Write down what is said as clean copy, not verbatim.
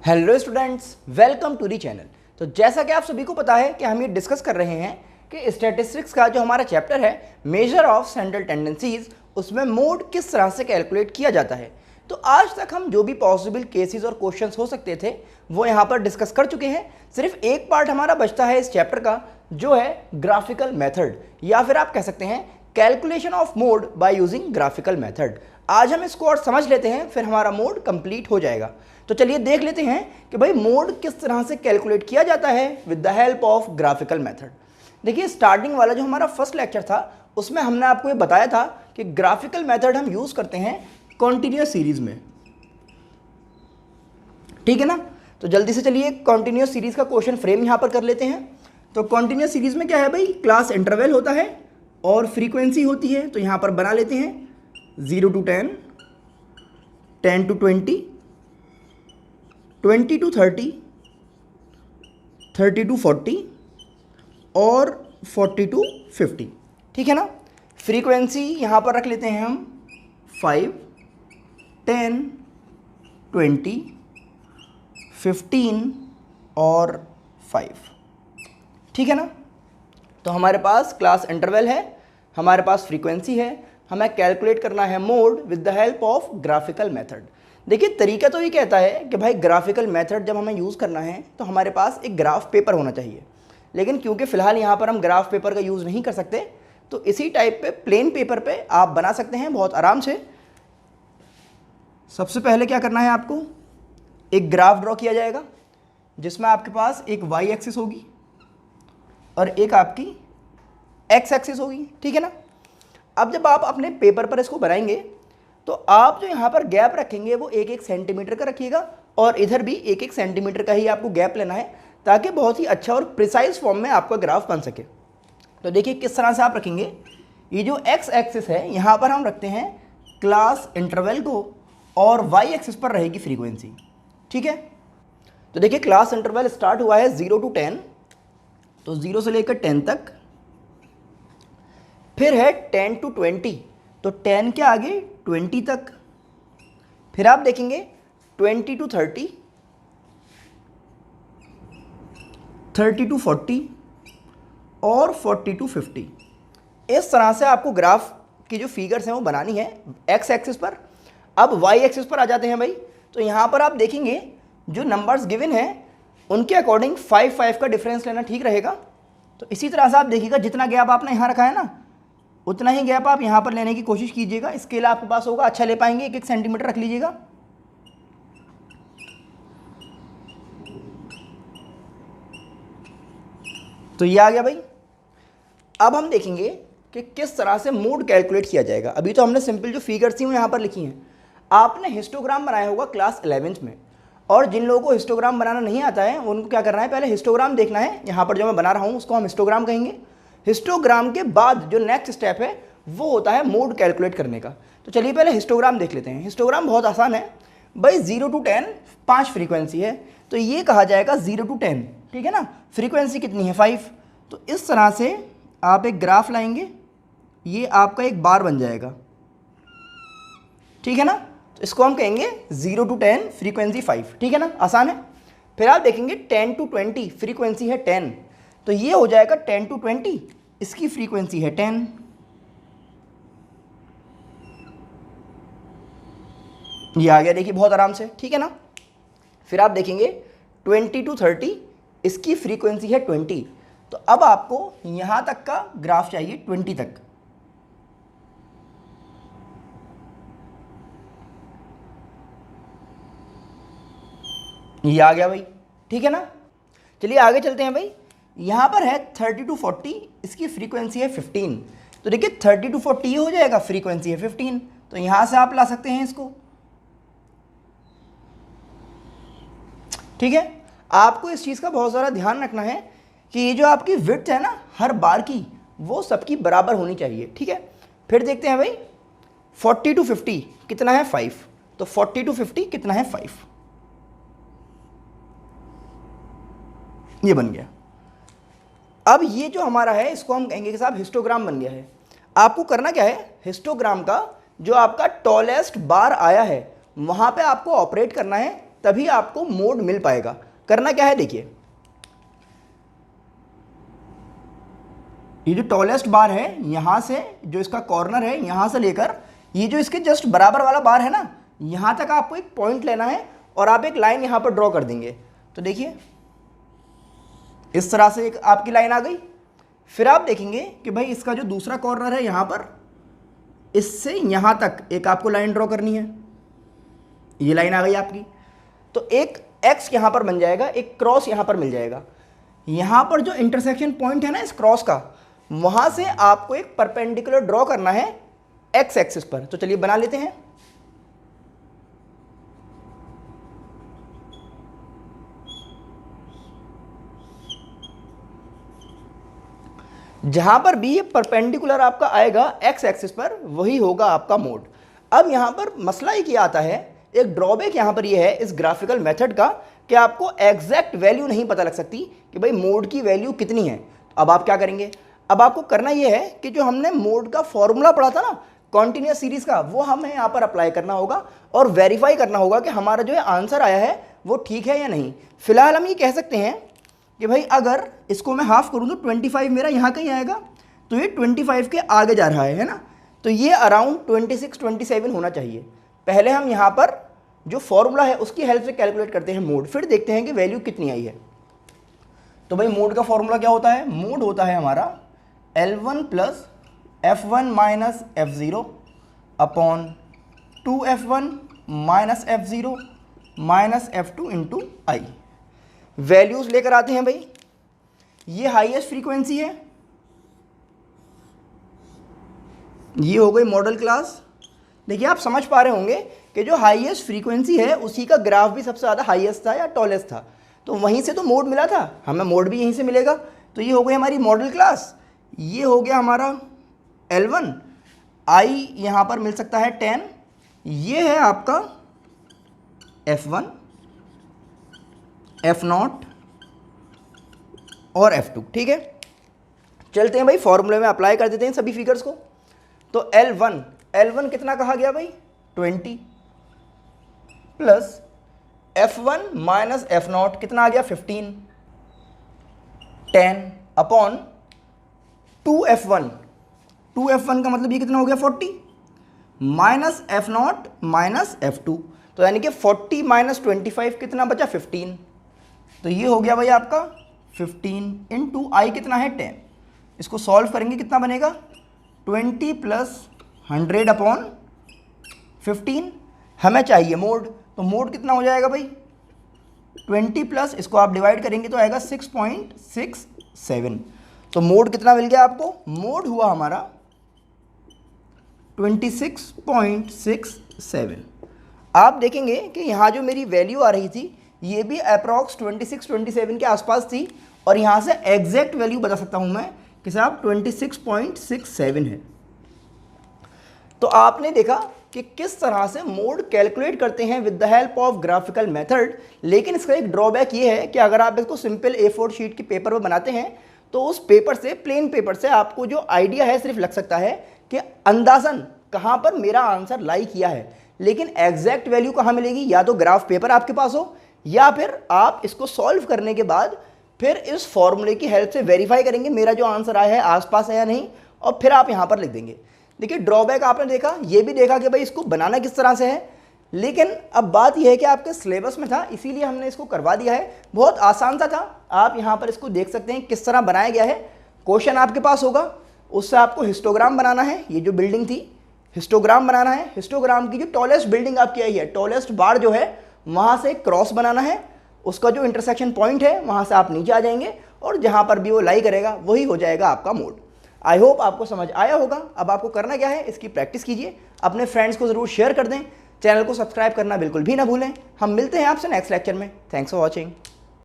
Hello students, welcome to the channel. तो जैसा कि आप सभी को पता है कि हम ये डिस्कस कर रहे हैं कि स्टैटिस्टिक्स का जो हमारा चैप्टर है मेजर ऑफ सेंट्रल टेंडेंसीज, उसमें मोड किस तरह से कैलकुलेट किया जाता है। तो आज तक हम जो भी पॉसिबल केसेस और क्वेश्चंस हो सकते थे वो यहाँ पर डिस्कस कर चुके हैं। सिर्फ एक पार्ट हमारा बचता है इस चैप्टर का, जो है ग्राफिकल मेथड, या फिर आप कह सकते हैं calculation of mode by using graphical method. आज हम इसको और समझ लेते हैं, फिर हमारा मोड कंप्लीट हो जाएगा। तो चलिए देख लेते हैं कि भाई मोड किस तरह से कैलकुलेट किया जाता है with the help of graphical method. देखिए, स्टार्टिंग वाला जो हमारा फर्स्ट लेक्चर था उसमें हमने आपको ये बताया था कि ग्राफिकल मेथड हम यूज करते हैं कॉन्टिन्यूअस सीरीज में, ठीक है ना। तो जल्दी से चलिए कॉन्टिन्यूअस सीरीज का क्वेश्चन फ्रेम यहां पर कर लेते हैं। तो कॉन्टिन्यूअस सीरीज में क्या है भाई, क्लास इंटरवल होता है और फ्रीक्वेंसी होती है। तो यहां पर बना लेते हैं 0 to 10, 10 to 20, 20 to 30, 30 to 40 और 40 to 50, ठीक है ना। फ्रीक्वेंसी यहाँ पर रख लेते हैं हम 5, 10, 20, 15 और 5, ठीक है ना। तो हमारे पास क्लास इंटरवल है, हमारे पास फ्रीक्वेंसी है, हमें कैलकुलेट करना है mode with the help of graphical method. देखिए, तरीका तो ये कहता है कि भाई ग्राफिकल मेथड जब हमें यूज़ करना है तो हमारे पास एक ग्राफ पेपर होना चाहिए, लेकिन क्योंकि फ़िलहाल यहाँ पर हम ग्राफ पेपर का यूज़ नहीं कर सकते, तो इसी टाइप पे प्लेन पेपर पे आप बना सकते हैं बहुत आराम से। सबसे पहले क्या करना है, आपको एक ग्राफ ड्रॉ किया जाएगा जिसमें आपके पास एक वाई एक्सिस होगी और एक आपकी एक्स एक्सिस होगी, ठीक है ना। अब जब आप अपने पेपर पर इसको बनाएंगे तो आप जो यहाँ पर गैप रखेंगे वो 1-1 सेंटीमीटर का रखिएगा, और इधर भी 1-1 सेंटीमीटर का ही आपको गैप लेना है, ताकि बहुत ही अच्छा और प्रिसाइज फॉर्म में आपका ग्राफ बन सके। तो देखिए किस तरह से आप रखेंगे। ये जो एक्स एक्सिस है यहाँ पर हम रखते हैं क्लास इंटरवल को, और वाई एक्सिस पर रहेगी फ्रीक्वेंसी, ठीक है। तो देखिए क्लास इंटरवल स्टार्ट हुआ है 0 to 10, तो 0 से लेकर 10 तक, फिर है 10 to 20, तो 10 के आगे 20 तक, फिर आप देखेंगे 20 to 30, 30 to 40 और 40 to 50। इस तरह से आपको ग्राफ की जो फिगर्स हैं वो बनानी है एक्स एक्सिस पर। अब वाई एक्सिस पर आ जाते हैं भाई। तो यहाँ पर आप देखेंगे जो नंबर्स गिवन हैं उनके अकॉर्डिंग 5-5 का डिफरेंस लेना ठीक रहेगा। तो इसी तरह से आप देखिएगा जितना गैप आपने यहाँ रखा है ना, उतना ही गैप आप यहाँ पर लेने की कोशिश कीजिएगा। स्केल आपके पास होगा, अच्छा ले पाएंगे, 1-1 सेंटीमीटर रख लीजिएगा। तो ये आ गया भाई। अब हम देखेंगे कि किस तरह से मोड कैलकुलेट किया जाएगा। अभी तो हमने सिंपल जो फिगर्स थी वो यहाँ पर लिखी हैं। आपने हिस्टोग्राम बनाया होगा क्लास 11th में, और जिन लोगों को हिस्टोग्राम बनाना नहीं आता है उनको क्या करना है, पहले हिस्टोग्राम देखना है। यहाँ पर जो मैं बना रहा हूँ उसको हम हिस्टोग्राम कहेंगे। हिस्टोग्राम के बाद जो नेक्स्ट स्टेप है वो होता है मोड कैलकुलेट करने का। तो चलिए पहले हिस्टोग्राम देख लेते हैं। हिस्टोग्राम बहुत आसान है भाई। 0 to 10 5 फ्रीक्वेंसी है, तो ये कहा जाएगा 0 to 10, ठीक है ना। फ्रीक्वेंसी कितनी है, 5। तो इस तरह से आप एक ग्राफ लाएंगे, ये आपका एक बार बन जाएगा, ठीक है ना। तो इसको हम कहेंगे 0 to 10 फ्रीक्वेंसी 5, ठीक है ना, आसान है। फिर आप देखेंगे 10 to 20 फ्रीक्वेंसी है 10, तो ये हो जाएगा 10 to 20, इसकी फ्रीक्वेंसी है 10। ये आ गया देखिए बहुत आराम से, ठीक है ना। फिर आप देखेंगे 20 to 30, इसकी फ्रीक्वेंसी है 20। तो अब आपको यहां तक का ग्राफ चाहिए, 20 तक। ये आ गया भाई, ठीक है ना। चलिए आगे चलते हैं भाई। यहाँ पर है 30 to 40, इसकी फ्रीक्वेंसी है 15। तो देखिए 30 to 40 ये हो जाएगा, फ्रीक्वेंसी है 15, तो यहाँ से आप ला सकते हैं इसको, ठीक है। आपको इस चीज़ का बहुत ज़्यादा ध्यान रखना है कि ये जो आपकी विड्थ है ना हर बार की, वो सबकी बराबर होनी चाहिए, ठीक है। फिर देखते हैं भाई 40 to 50 कितना है, 5। तो 40 to 50 कितना है, 5। ये बन गया। अब ये जो हमारा है इसको हम कहेंगे कि साहब हिस्टोग्राम बन गया है। आपको करना क्या है, हिस्टोग्राम का जो आपका टॉलेस्ट बार आया है वहाँ पे आपको ऑपरेट करना है तभी आपको मोड मिल पाएगा। करना क्या है, देखिए ये जो टॉलेस्ट बार है यहाँ से जो इसका कॉर्नर है यहाँ से लेकर ये जो इसके जस्ट बराबर वाला बार है ना, यहाँ तक आपको एक पॉइंट लेना है और आप एक लाइन यहाँ पर ड्रॉ कर देंगे। तो देखिए इस तरह से एक आपकी लाइन आ गई। फिर आप देखेंगे कि भाई इसका जो दूसरा कॉर्नर है यहाँ पर, इससे यहाँ तक एक आपको लाइन ड्रॉ करनी है। ये लाइन आ गई आपकी। तो एक एक्स यहाँ पर बन जाएगा, एक क्रॉस यहाँ पर मिल जाएगा। यहाँ पर जो इंटरसेक्शन पॉइंट है ना इस क्रॉस का, वहाँ से आपको एक परपेंडिकुलर ड्रॉ करना है एक्स एक्सिस पर। तो चलिए बना लेते हैं। जहां पर भी ये परपेंडिकुलर आपका आएगा एक्स एक्सिस पर, वही होगा आपका मोड। अब यहां पर मसला एक ये आता है, एक ड्रॉबैक यहां पर ये है इस ग्राफिकल मेथड का कि आपको एग्जैक्ट वैल्यू नहीं पता लग सकती कि भाई मोड की वैल्यू कितनी है। अब आप क्या करेंगे, अब आपको करना ये है कि जो हमने मोड का फॉर्मूला पढ़ा था ना कॉन्टिन्यूअस सीरीज का, वो हमें यहाँ पर अप्लाई करना होगा और वेरीफाई करना होगा कि हमारा जो आंसर आया है वो ठीक है या नहीं। फिलहाल हम ये कह सकते हैं कि भाई अगर इसको मैं हाफ करूँ तो 25 मेरा यहाँ कहीं आएगा, तो ये 25 के आगे जा रहा है ना, तो ये अराउंड 26-27 होना चाहिए। पहले हम यहाँ पर जो फॉर्मूला है उसकी हेल्प से कैलकुलेट करते हैं मोड, फिर देखते हैं कि वैल्यू कितनी आई है। तो भाई मोड का फॉर्मूला क्या होता है, मोड होता है हमारा L1 plus F1 minus F0 upon 2F1 minus F0 minus F2 into I. Values लेकर आते हैं भाई। ये हाईएस्ट फ्रीक्वेंसी है, ये हो गई मॉडल क्लास। देखिए आप समझ पा रहे होंगे कि जो हाईएस्ट फ्रीक्वेंसी है उसी का ग्राफ भी सबसे ज़्यादा हाईएस्ट था या टॉलेस्ट था, तो वहीं से तो मोड मिला था, हमें मोड भी यहीं से मिलेगा। तो ये हो गई हमारी मॉडल क्लास, ये हो गया हमारा L1, आई यहाँ पर मिल सकता है 10, ये है आपका F1, F0 और F2। ठीक है, चलते हैं भाई फॉर्मूले में अप्लाई कर देते हैं सभी फिगर्स को। तो L1 कितना कहा गया भाई 20 प्लस F1 माइनस F0 कितना आ गया 15, 10 अपॉन 2F1 का मतलब ये कितना हो गया 40 माइनस F0 माइनस F2, तो यानी कि 40 माइनस 25 कितना बचा 15। तो ये हो गया भाई आपका 15 इंटू आई कितना है 10। इसको सॉल्व करेंगे कितना बनेगा 20 प्लस 100 अपॉन 15। हमें चाहिए मोड, तो मोड कितना हो जाएगा भाई 20 प्लस इसको आप डिवाइड करेंगे तो आएगा 6.67। तो मोड कितना मिल गया आपको, मोड हुआ हमारा 26.67। आप देखेंगे कि यहाँ जो मेरी वैल्यू आ रही थी ये भी अप्रॉक्स 26-27 के आसपास थी, और यहाँ से एग्जैक्ट वैल्यू बता सकता हूँ मैं कि साहब 26.67 है। तो आपने देखा कि किस तरह से मोड कैलकुलेट करते हैं with the help of graphical method. लेकिन इसका एक ड्रॉबैक ये है कि अगर आप इसको सिंपल A4 शीट के पेपर पर बनाते हैं तो उस पेपर से, प्लेन पेपर से आपको जो आइडिया है सिर्फ लग सकता है कि अंदाजन कहाँ पर मेरा आंसर लाई किया है, लेकिन एग्जैक्ट वैल्यू कहाँ मिलेगी, या तो ग्राफ पेपर आपके पास हो या फिर आप इसको सॉल्व करने के बाद फिर इस फॉर्मूले की हेल्प से वेरीफाई करेंगे मेरा जो आंसर आया है आसपास है या नहीं, और फिर आप यहाँ पर लिख देंगे। देखिए ड्रॉबैक आपने देखा, ये भी देखा कि भाई इसको बनाना किस तरह से है, लेकिन अब बात यह है कि आपके सिलेबस में था इसीलिए हमने इसको करवा दिया है। बहुत आसान सा था, आप यहाँ पर इसको देख सकते हैं किस तरह बनाया गया है। क्वेश्चन आपके पास होगा, उससे आपको हिस्टोग्राम बनाना है। ये जो बिल्डिंग थी हिस्टोग्राम बनाना है, हिस्टोग्राम की जो टॉलेस्ट बिल्डिंग आपकी आई है, टॉलेस्ट बार जो है वहाँ से क्रॉस बनाना है, उसका जो इंटरसेक्शन पॉइंट है वहाँ से आप नीचे आ जाएंगे और जहाँ पर भी वो लाई करेगा वही हो जाएगा आपका मोड। आई होप आपको समझ आया होगा। अब आपको करना क्या है, इसकी प्रैक्टिस कीजिए, अपने फ्रेंड्स को ज़रूर शेयर कर दें, चैनल को सब्सक्राइब करना बिल्कुल भी ना भूलें। हम मिलते हैं आपसे नेक्स्ट लेक्चर में। Thanks for watching.